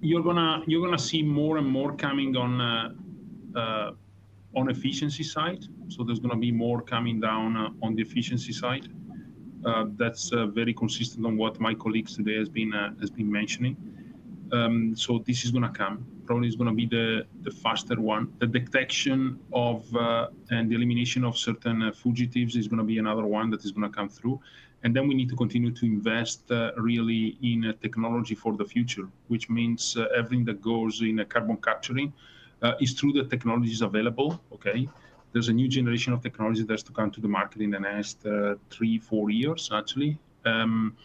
You're gonna see more and more coming on efficiency side. So there's going to be more coming down on the efficiency side. That's very consistent on what my colleagues today has been mentioning. So this is going to come. Probably is going to be the faster one. The detection of and the elimination of certain fugitives is going to be another one that is going to come through. And then we need to continue to invest really in technology for the future, which means everything that goes in carbon capturing is through the technologies available, okay? There's a new generation of technology that's to come to the market in the next 3-4 years, actually. And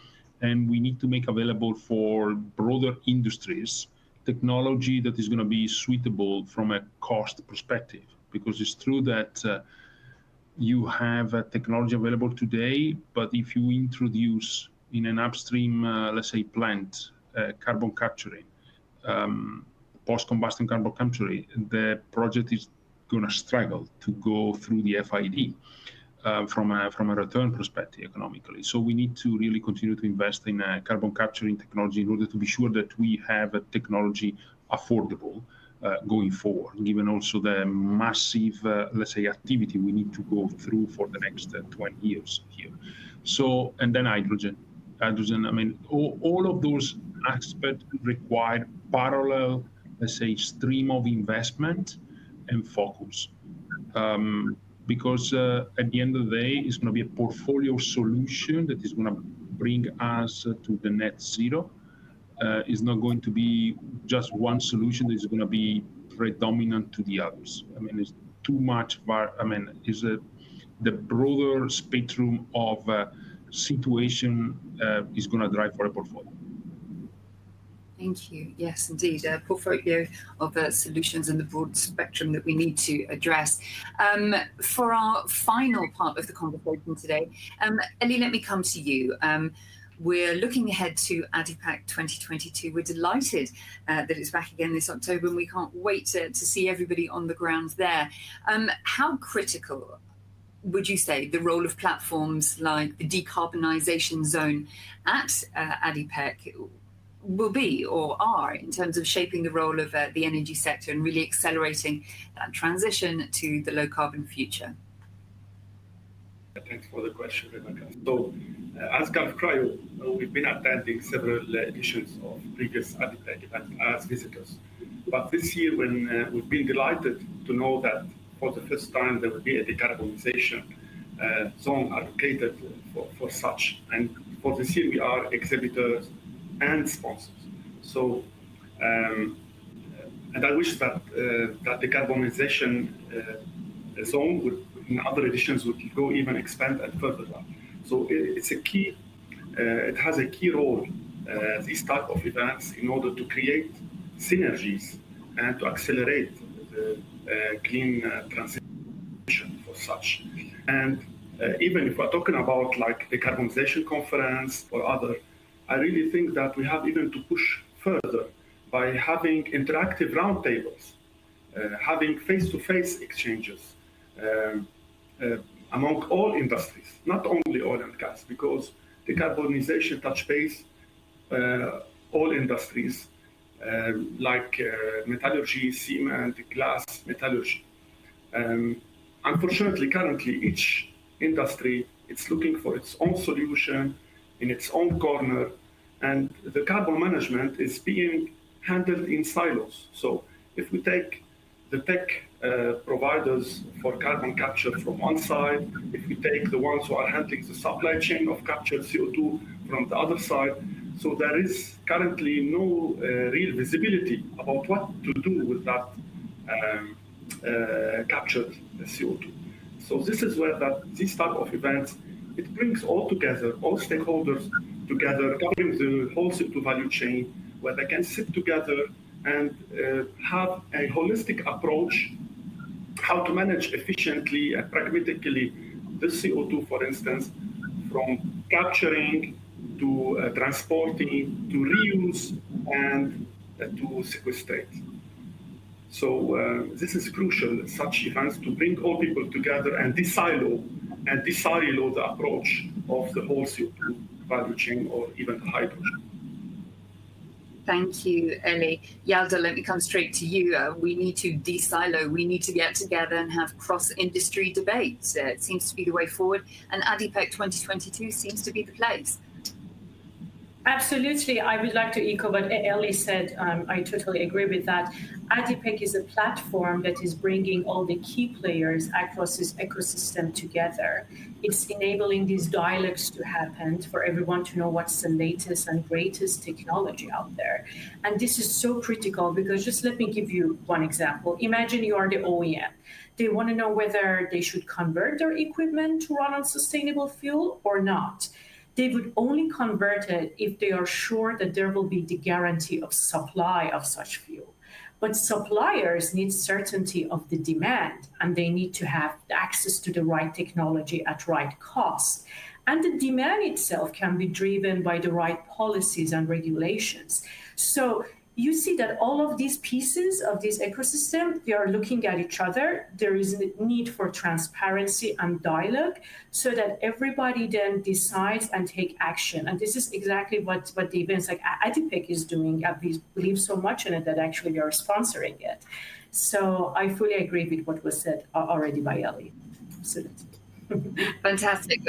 we need to make available for broader industries technology that is going to be suitable from a cost perspective, because it's true that you have technology available today, but if you introduce in an upstream, let's say, plant, carbon capturing, post-combustion carbon capture, the project is going to struggle to go through the FID from a return perspective economically. So we need to really continue to invest in carbon capturing technology in order to be sure that we have a technology affordable going forward, given also the massive, let's say, activity we need to go through for the next 20 years here. So, and then hydrogen. hydrogen. I mean, all of those aspects require parallel, let's say, stream of investment and focus. Because at the end of the day, it's going to be a portfolio solution that is going to bring us to the net zero. It's not going to be just one solution that is going to be predominant to the others. I mean, it's too much. It's the broader spectrum of situation is going to drive for a portfolio. Thank you. Yes, indeed, a portfolio of solutions and the broad spectrum that we need to address. For our final part of the conversation today, Ellie, let me come to you. We're looking ahead to ADIPEC 2022. We're delighted that it's back again this October, and we can't wait to see everybody on the ground there. How critical would you say the role of platforms like the Decarbonisation Zone at ADIPEC will be or are in terms of shaping the role of the energy sector and really accelerating that transition to the low carbon future? Thanks for the question, Rebecca. So, as Gulf Cryo, we've been attending several editions of previous ADIPEC events as visitors. But this year, when we've been delighted to know that for the first time there will be a decarbonization zone allocated for such. And for this year, we are exhibitors and sponsors. So, and I wish that that decarbonization zone would, in other editions, would go even expand and further that. So it's a key, it has a key role, these type of events, in order to create synergies and to accelerate the clean transition for such. And even if we're talking about like the Decarbonization Conference or other, I really think that we have even to push further by having interactive roundtables, having face-to-face exchanges among all industries, not only oil and gas, because decarbonization touch base all industries like metallurgy, cement, glass, metallurgy. Unfortunately, currently, each industry it's looking for its own solution in its own corner, and the carbon management is being handled in silos. So if we take the tech providers for carbon capture from one side, if we take the ones who are handling the supply chain of captured CO2 from the other side, so there is currently no real visibility about what to do with that captured CO2. So this is where these type of events, it brings all together, all stakeholders together, covering the whole CO2 value chain, where they can sit together and have a holistic approach how to manage efficiently and pragmatically the CO2, for instance, from capturing to transporting to reuse and to sequestrate. So this is crucial, such events, to bring all people together and de-silo the approach of the whole CO2 value chain or even the hydrogen. Thank you, Ellie. Yalda, let me come straight to you. We need to de-silo. We need to get together and have cross-industry debates. It seems to be the way forward, and ADIPEC 2022 seems to be the place. Absolutely. I would like to echo what Ellie said. I totally agree with that. ADIPEC is a platform that is bringing all the key players across this ecosystem together. It's enabling these dialogues to happen for everyone to know what's the latest and greatest technology out there. And this is so critical because just let me give you one example. Imagine you are the OEM. They want to know whether they should convert their equipment to run on sustainable fuel or not. They would only convert it if they are sure that there will be the guarantee of supply of such fuel. But suppliers need certainty of the demand, and they need to have access to the right technology at right cost. And the demand itself can be driven by the right policies and regulations. So you see that all of these pieces of this ecosystem, they are looking at each other. There is a need for transparency and dialogue so that everybody then decides and take action. And this is exactly what the events like ADIPEC is doing. We believe so much in it that actually we are sponsoring it. So I fully agree with what was said already by Ellie. Absolutely. Fantastic.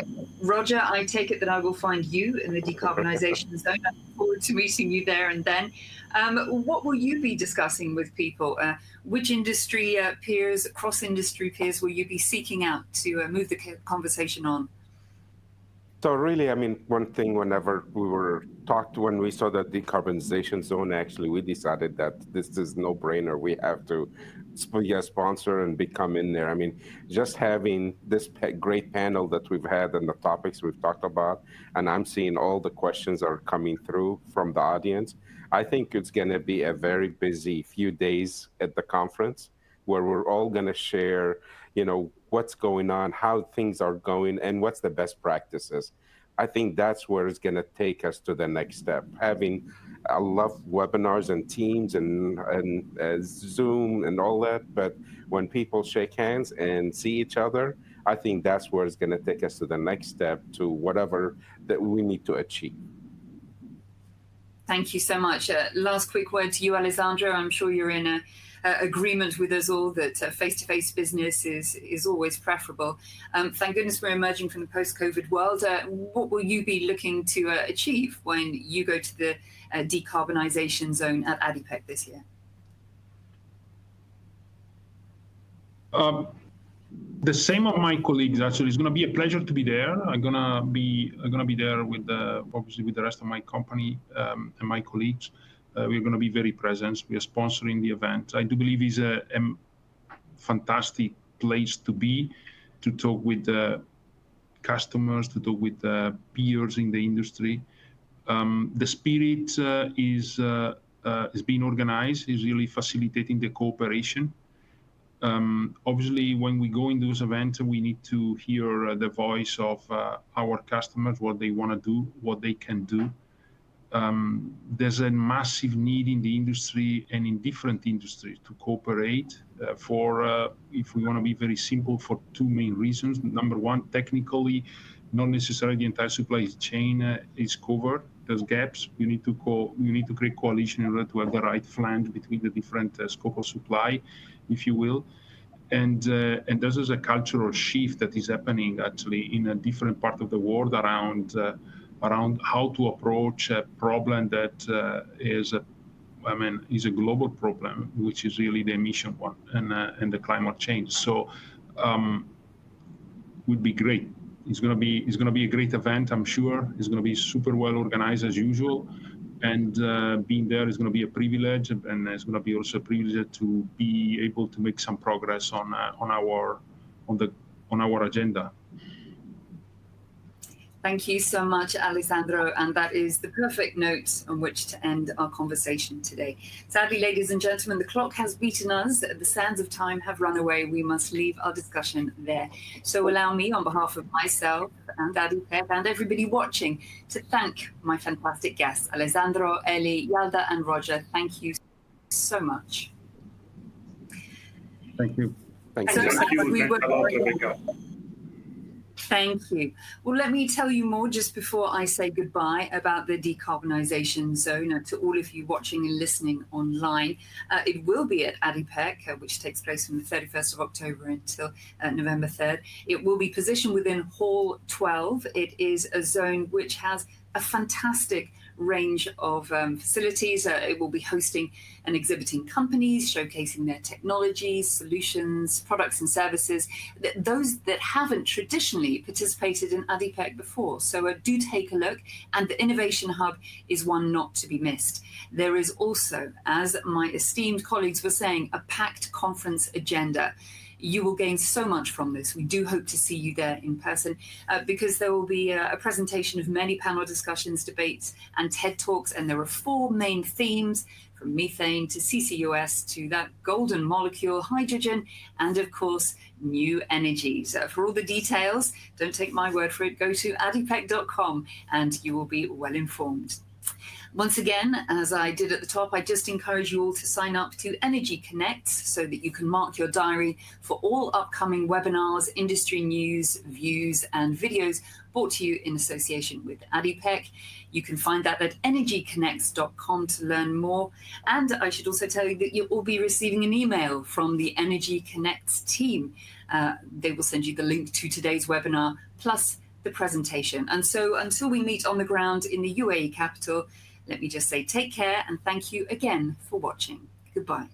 Roger, I take it that I will find you in the decarbonisation zone. I look forward to meeting you there and then. What will you be discussing with people? Which industry peers, cross-industry peers, will you be seeking out to move the conversation on? So really, I mean, one thing, whenever when we saw the decarbonization zone, actually, we decided that this is no-brainer. We have to be a sponsor and become in there. I mean, just having this great panel that we've had and the topics we've talked about, and I'm seeing all the questions are coming through from the audience. I think it's going to be a very busy few days at the conference where we're all going to share, what's going on, how things are going, and what's the best practices. I think that's where it's going to take us to the next step. I love webinars and Teams and Zoom and all that, but when people shake hands and see each other, I think that's where it's going to take us to the next step, to whatever that we need to achieve. Thank you so much. Last quick word to you, Alessandro. I'm sure you're in agreement with us all that face-to-face business is always preferable. Thank goodness we're emerging from the post-COVID world. What will you be looking to achieve when you go to the decarbonisation zone at ADIPEC this year? The same of my colleagues. Actually, it's going to be a pleasure to be there. I'm gonna be there with obviously with the rest of my company and my colleagues. We're going to be very present. We are sponsoring the event. I do believe it's a fantastic place to be, to talk with the customers, to talk with the peers in the industry. The spirit is being organized, is really facilitating the cooperation. Obviously, when we go in those events, we need to hear the voice of our customers, what they want to do, what they can do. There's a massive need in the industry and in different industries to cooperate if we want to be very simple, for two main reasons. Number one, technically, not necessarily the entire supply chain is covered. There's gaps. You need to create coalition in order to have the right flange between the different scope of supply, if you will. And this is a cultural shift that is happening actually in a different part of the world around how to approach a problem that is a global problem, which is really the emission one and the climate change. So would be great. It's gonna be a great event, I'm sure. It's gonna be super well organized as usual, and being there is gonna be a privilege, and it's gonna be also a privilege to be able to make some progress on our agenda. Thank you so much, Alessandro, and that is the perfect note on which to end our conversation today. Sadly, ladies and gentlemen, the clock has beaten us. The sands of time have run away. We must leave our discussion there. So allow me, on behalf of myself and ADIPEC and everybody watching, to thank my fantastic guests, Alessandro, Eli, Yalda, and Roger. Thank you so much. Thank you. Thank you. Thank you. Well, let me tell you more just before I say goodbye about the decarbonisation zone to all of you watching and listening online. It will be at ADIPEC, which takes place from the 31st of October until November 3rd. It will be positioned within Hall 12. It is a zone which has a fantastic range of facilities. It will be hosting and exhibiting companies, showcasing their technologies, solutions, products and services, those that haven't traditionally participated in ADIPEC before. So do take a look, and the Innovation Hub is one not to be missed. There is also, as my esteemed colleagues were saying, a packed conference agenda. You will gain so much from this. We do hope to see you there in person because there will be a presentation of many panel discussions, debates, and TED Talks. And there are 4 main themes, from methane to CCUS to that golden molecule, hydrogen, and of course, new energies. For all the details, don't take my word for it, go to adipec.com and you will be well informed. Once again, as I did at the top, I just encourage you all to sign up to Energy Connect so that you can mark your diary for all upcoming webinars, industry news, views, and videos brought to you in association with ADIPEC. You can find that at energyconnects.com to learn more. And I should also tell you that you'll all be receiving an email from the Energy Connects team. They will send you the link to today's webinar, plus the presentation. And so until we meet on the ground in the UAE capital, let me just say take care and thank you again for watching. Goodbye.